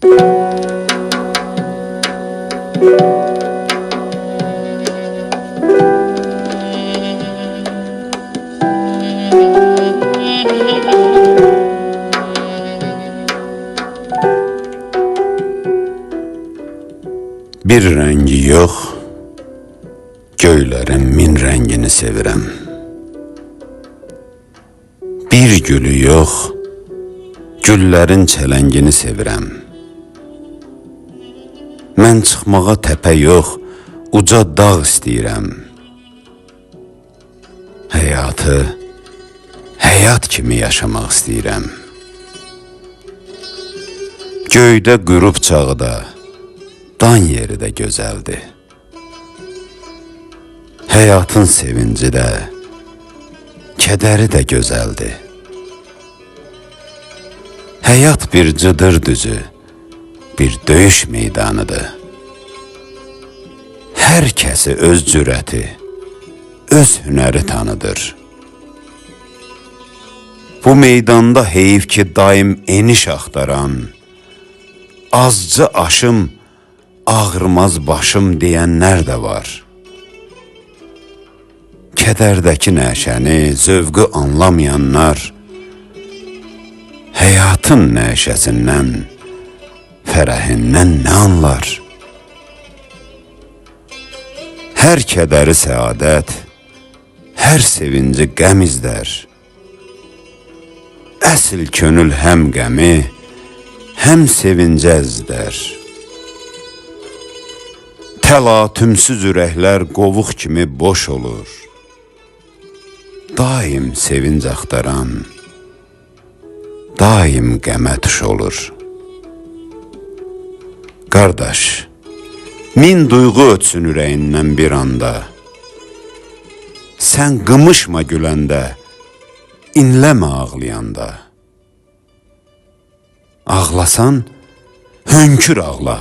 Bir rəngi yox, göylərin min rəngini sevirəm. Bir gülü yox, güllərin çələngini sevirəm. Mən çıxmağa təpə yox, uca dağ istəyirəm. Həyatı, həyat kimi yaşamaq istəyirəm. Göydə qürub çağda, dan yeri də gözəldir. Həyatın sevinci də, kədəri də gözəldir. Həyat bir cıdır düzü, bir döyüş meydanıdır. Hər kəsi öz cürəti, öz hünəri tanıdır. Bu meydanda heyif ki daim eniş axtaran, azca aşım, ağrımaz başım deyənlər də var. Kədərdəki nəşəni, zövqü anlamayanlar, həyatın nəşəsindən, fərəhindən nə anlar? Hər kədəri səadət, hər sevinci qəm izlər. Əsl könül həm qəmi, həm sevincə əzdər. Təlatümsüz ürəklər qovuq kimi boş olur. Daim sevinc axtaran, daim qəmə tuş olur. Qardaş, min duyğu ötsün ürəyindən bir anda. Sən qımışma güləndə, inləmə ağlayanda. Ağlasan, hönkür ağla.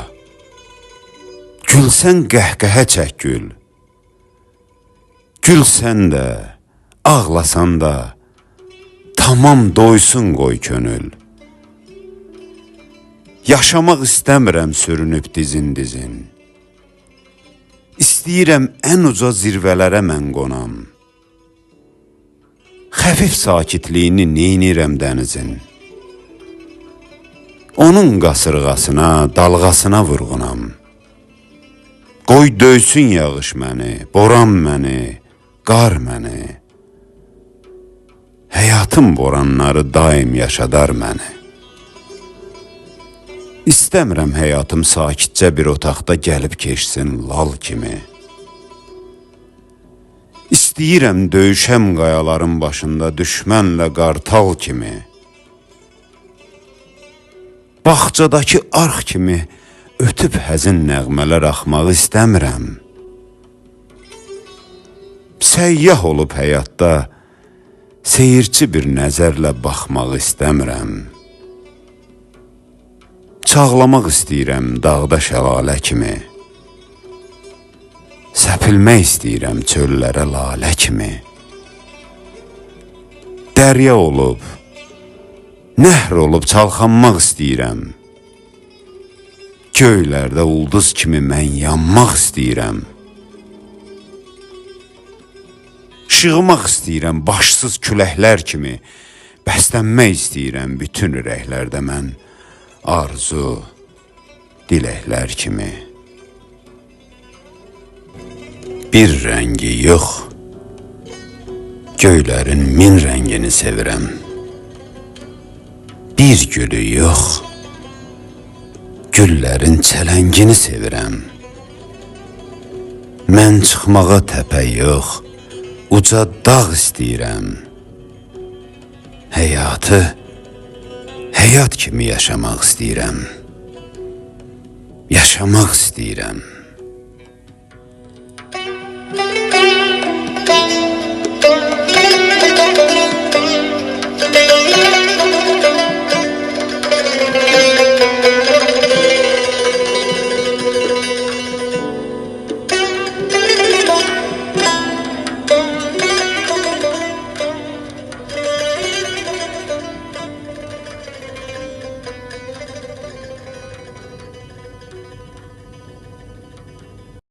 Gülsən qəhqəhə çək gül. Gülsən də, ağlasan da, tamam doysun qoy könül. Yaşamaq istəmirəm sürünüb dizin-dizin. İstəyirəm ən uca zirvələrə mən qonam. Xəfif sakitliyini neynirəm dənizin. Onun qasırğasına, dalğasına vurğunam. Qoy döysün yağış məni, boran məni, qar məni. Həyatın boranları daim yaşadar məni. İstəmirəm həyatım sakitcə bir otaqda gəlib keçsin lal kimi. İstəyirəm döyüşəm qayaların başında düşmənlə qartal kimi. Bağçadakı arx kimi ötüb həzin nəğmələr axmağı istəmirəm. Səyyah olub həyatda, seyirci bir nəzərlə baxmağı istəmirəm. Çağlamaq istəyirəm dağda şəlalə kimi. Səpilmək istəyirəm çöllərə lalə kimi. Dərya olub, nəhr olub çalxanmaq istəyirəm. Göylərdə ulduz kimi mən yanmaq istəyirəm. Şığmaq istəyirəm başsız küləklər kimi. Bəslənmək istəyirəm bütün ürəklərdə mən arzu, diləklər kimi. Bir rəngi yox, göylərin min rəngini sevirəm. Bir gülü yox, güllərin çələngini sevirəm. Mən çıxmağa təpə yox, uca dağ istəyirəm. Həyatı, həyat kimi yaşamaq istəyirəm. Yaşamaq istəyirəm.